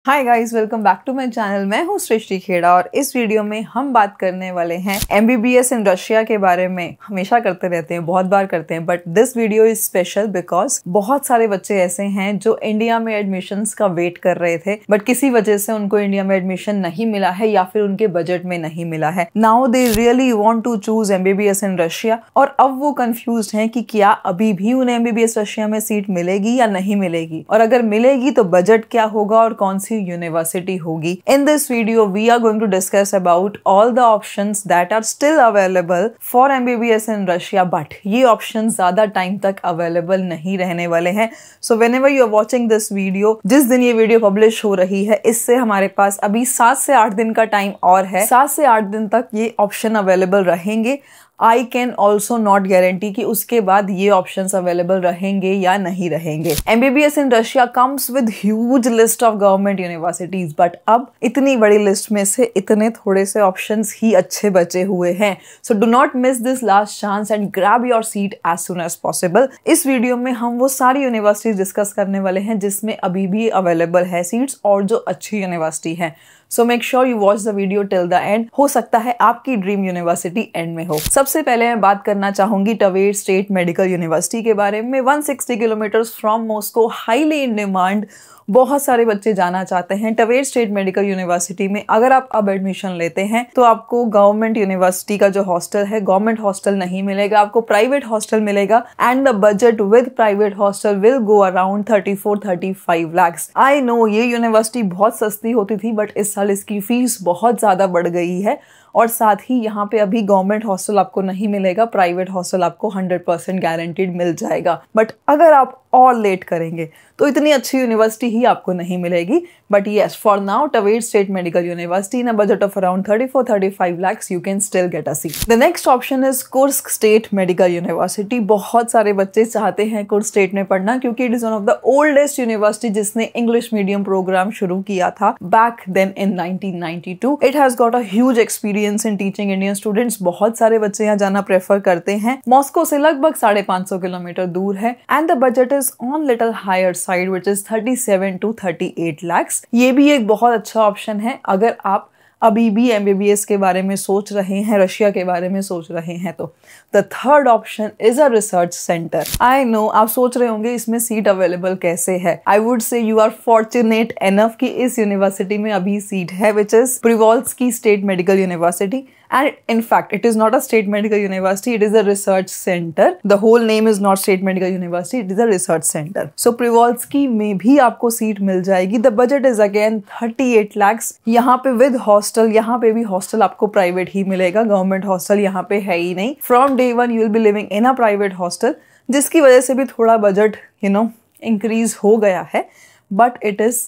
Hi guys, welcome back to my channel. मैं हूँ सृष्टि खेड़ा और इस वीडियो में हम बात करने वाले हैं एमबीबीएस इन रशिया के बारे में। हमेशा करते रहते हैं, बहुत बार करते हैं, but this video is special because बहुत सारे बच्चे ऐसे हैं जो इंडिया में एडमिशन्स का वेट कर रहे थे बट किसी वजह से उनको इंडिया में एडमिशन नहीं मिला है या फिर उनके बजट में नहीं मिला है। Now they really want to choose MBBS in Russia और अब वो कंफ्यूज हैं कि क्या अभी भी उन्हें एमबीबीएस रशिया में सीट मिलेगी या नहीं मिलेगी, और अगर मिलेगी तो बजट क्या होगा और कौन सी यूनिवर्सिटी होगी। In this video, we are going to discuss about all the options that are still available for MBBS in Russia, but ये options ज़्यादा टाइम तक available नहीं रहने वाले हैं। So whenever you are watching this video, जिस दिन ये वीडियो पब्लिश हो रही है, इससे हमारे पास अभी 7 से 8 दिन का टाइम और है। 7 से 8 दिन तक ये ऑप्शन अवेलेबल रहेंगे। I can also not guarantee कि उसके बाद ये ऑप्शंस अवेलेबल रहेंगे या नहीं रहेंगे। MBBS in Russia comes with huge list of government universities, but अब इतनी बड़ी लिस्ट में से इतने थोड़े से ऑप्शंस ही अच्छे बचे हुए हैं। So do not miss this last chance and grab your seat as soon as possible. इस वीडियो में हम वो सारी यूनिवर्सिटीज डिस्कस करने वाले हैं जिसमें अभी भी अवेलेबल है सीट्स और जो अच्छी यूनिवर्सिटी है। सो make sure you watch the video till the end. हो सकता है आपकी ड्रीम यूनिवर्सिटी एंड में हो। सबसे पहले मैं बात करना चाहूंगी टवेर स्टेट मेडिकल यूनिवर्सिटी के बारे में। 160 kilometres from Moscow, highly in demand, बहुत सारे बच्चे जाना चाहते हैं टवेर स्टेट मेडिकल यूनिवर्सिटी में। अगर आप अब एडमिशन लेते हैं तो आपको गवर्नमेंट यूनिवर्सिटी का जो हॉस्टल है, गवर्नमेंट हॉस्टल नहीं मिलेगा, आपको प्राइवेट हॉस्टल मिलेगा and the budget with private hostel will go around 34-35 lakhs। I know ये यूनिवर्सिटी बहुत सस्ती होती थी बट इस साल इसकी फीस बहुत ज्यादा बढ़ गई है और साथ ही यहाँ पे अभी गवर्नमेंट हॉस्टल आपको नहीं मिलेगा, प्राइवेट हॉस्टल आपको 100% गारंटीड मिल जाएगा। बट अगर आप और लेट करेंगे तो इतनी अच्छी यूनिवर्सिटी ही आपको नहीं मिलेगी। But yes, for now Tver state medical university in a budget of around 34-35 lakhs you can still get a seat. The next option is Kursk state medical university. बहुत सारे बच्चे चाहते हैं कुर्स्क स्टेट में पढ़ना क्योंकि it is one of the oldest university जिसने English medium program शुरू किया था back then in 1992। It has got a huge experience in teaching Indian students. बहुत सारे बच्चे यहाँ जाना प्रेफर करते हैं। मॉस्को से लगभग 550 किलोमीटर दूर है and the budget is on little higher side which is 37-38 lakhs। ये भी एक बहुत अच्छा ऑप्शन है अगर आप अभी भी एमबीबीएस के बारे में सोच रहे हैं, रशिया के बारे में सोच रहे हैं तो। The third option is a research centre. I know आप सोच रहे होंगे इसमें सीट अवेलेबल कैसे है। I would say you are fortunate enough कि इस यूनिवर्सिटी में अभी सीट है which is Privolzhsky State medical University. And in fact, it is not a state medical university, it is a research center. The whole name is not state medical university, it is a research center. So Privolsky में भी आपको seat मिल जाएगी। The budget is again 38 lakhs। यहाँ पे with hostel, यहाँ पे भी hostel आपको private ही मिलेगा, government hostel यहाँ पे है ही नहीं। From day one you will be living in a private hostel, जिसकी वजह से भी थोड़ा budget increase हो गया है, but it is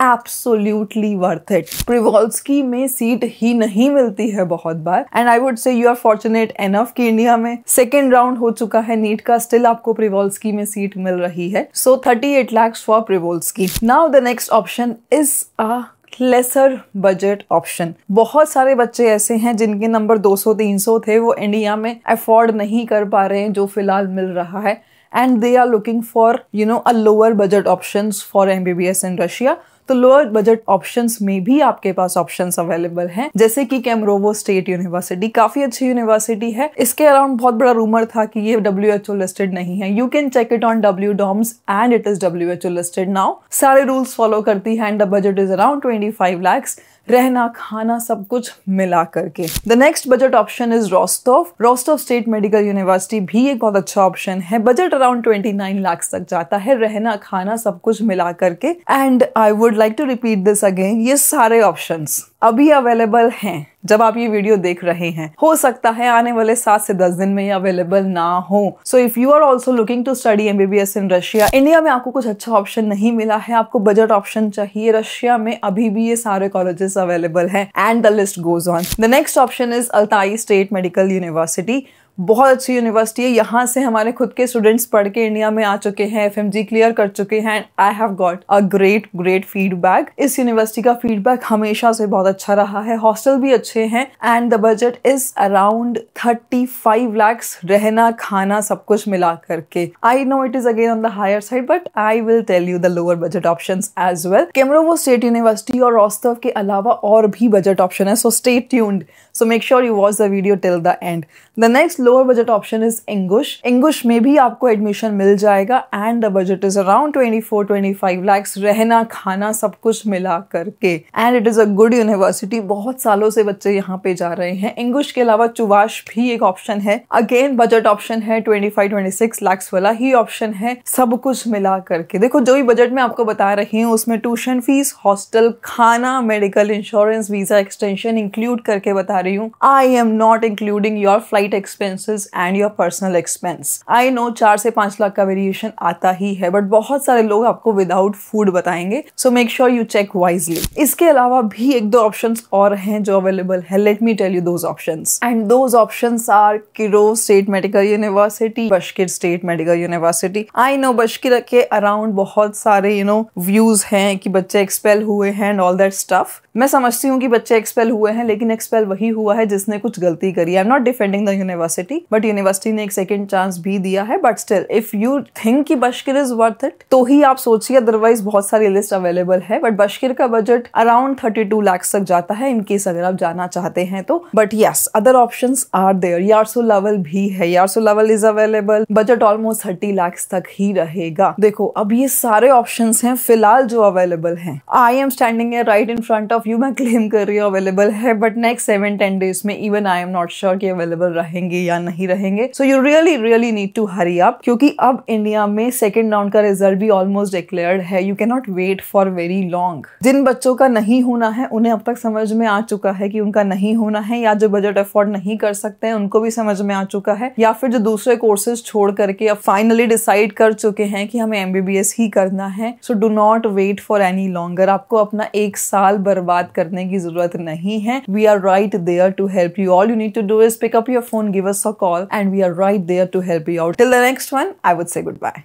absolutely worth it. Privolzhsky में सीट ही नहीं मिलती है बहुत बार and I would say you are fortunate enough कि इंडिया में सेकेंड राउंड हो चुका है नीट का, स्टिल आपको प्रिवोल्स्की में सीट मिल रही है। So 38 lakhs for Privolzhsky. Now the next option is a lesser budget option. बहुत सारे बच्चे ऐसे हैं जिनके नंबर 200-300 थे, वो इंडिया में अफोर्ड नहीं कर पा रहे हैं जो फिलहाल मिल रहा है and they are looking for a lower budget options for MBBS in Russia. तो लोअर बजट ऑप्शंस में भी आपके पास ऑप्शंस अवेलेबल हैं, जैसे कि कैमरोवो स्टेट यूनिवर्सिटी। काफी अच्छी यूनिवर्सिटी है। इसके अराउंड बहुत बड़ा रूमर था कि ये WHO लिस्टेड नहीं है। You can check it on WDOMS and it is WHO listed now. सारे रूल्स फॉलो करती है and the budget is around 25 lakhs, रहना खाना सब कुछ मिला करके। The next budget option is Rostov state medical university भी एक बहुत अच्छा ऑप्शन है। बजट अराउंड 29 lakhs तक जाता है, रहना खाना सब कुछ मिला करके। And I would like to repeat this again, ये सारे ऑप्शंस अभी अवेलेबल हैं जब आप ये वीडियो देख रहे हैं। हो सकता है आने वाले 7 से 10 दिन में ये अवेलेबल ना हो। So if you are also looking to study MBBS in Russia, India में आपको कुछ अच्छा ऑप्शन नहीं मिला है, आपको बजट ऑप्शन चाहिए, रशिया में अभी भी ये सारे कॉलेजेस अवेलेबल है and the list goes on. The next option is Altai state medical university. बहुत अच्छी यूनिवर्सिटी है। यहाँ से हमारे खुद के स्टूडेंट्स पढ़ के इंडिया में आ चुके हैं, FMG क्लियर कर चुके हैं। I have got a great feedback. इस यूनिवर्सिटी का फीडबैक हमेशा से बहुत अच्छा रहा है। हॉस्टल भी अच्छे हैं and the budget is around 35 lakhs, रहना खाना सब कुछ मिला करके. I know it is again on the higher side, but I will tell you the lower budget options as well. Kemerovo State University और Rostov के अलावा और भी बजट ऑप्शन है, so stay tuned. So make sure you watch the video till the end. The next lower budget option is English. English में भी आपको admission मिल जाएगा and the budget is around 24-25 lakhs, रहना खाना सब कुछ मिला करके. And it is a good university. बहुत सालों से बच्चे यहाँ पे जा रहे हैं. English के अलावा चुवाश भी एक ऑप्शन है. Again बजट ऑप्शन है 25-26 lakhs वाला ही ऑप्शन है, सब कुछ मिला करके. देखो जो भी बजट में आपको बता रही हूँ उसमें ट्यूशन फीस, हॉस्टल, खाना, medical insurance, visa extension include करके बता रही हूँ. आई am not including your flight expenses and your personal expense. I know 4 से 5 लाख का वेरिएशन आता ही है, बट बहुत सारे लोग आपको विदाउट फूड बताएंगे, so make sure you check wisely. इसके अलावा भी 1-2 ऑप्शंस और हैं जो अवेलेबल है. Let me tell you those options, and those options are Kirov State medical University, Bashkir State medical University. I know Bashkir के around बहुत सारे व्यूज हैं कि बच्चे एक्सपेल हुए हैं एंड ऑल दैट स्टफ. मैं समझती हूँ कि बच्चे एक्सपेल हुए हैं, लेकिन एक्सपेल वही हुआ है जिसने कुछ गलती करी. आई am not defending the university, but university ने एक सेकंड चांस भी दिया है. But still if you think कि बशकिर इज वर्थ इट तो ही आप सोचिए, अदरवाइज बहुत सारी लिस्ट अवेलेबल है. बट बशकिर का बजट अराउंड 32 lakhs तक जाता है इन केस अगर आप जाना चाहते हैं तो. But yes, other options are there. Yaroslavl भी है, Yaroslavl is available, budget almost 30 lakhs तक ही रहेगा. देखो अब ये सारे ऑप्शंस हैं फिलहाल जो अवेलेबल हैं. I am standing right in front of you, मैं क्लेम कर रही हूँ अवेलेबल है, बट नेक्स्ट 7-10 डेज में even I am not sure कि अवेलेबल रहेंगे या नहीं रहेंगे. So you really need to hurry up, क्योंकि अब इंडिया में सेकेंड राउंड का रिजल्ट भी ऑलमोस्ट डिक्लेयर्ड है. You can not wait for very long. जिन बच्चों का नहीं होना है उन्हें अब तक समझ में आ चुका है कि उनका नहीं होना है, या जो बजट अफोर्ड नहीं कर सकते हैं उनको भी समझ में आ चुका है, या फिर जो दूसरे कोर्सेज छोड़ करके अब फाइनली डिसाइड कर चुके हैं कि हमें MBBS ही करना है. So do not wait for any longer. आपको अपना 1 साल बर्बाद करने की जरूरत नहीं है. We are right there to help you. All you need to do is pick up your phone, give us a call, and we are right there to help you out. Till the next one, I would say good bye.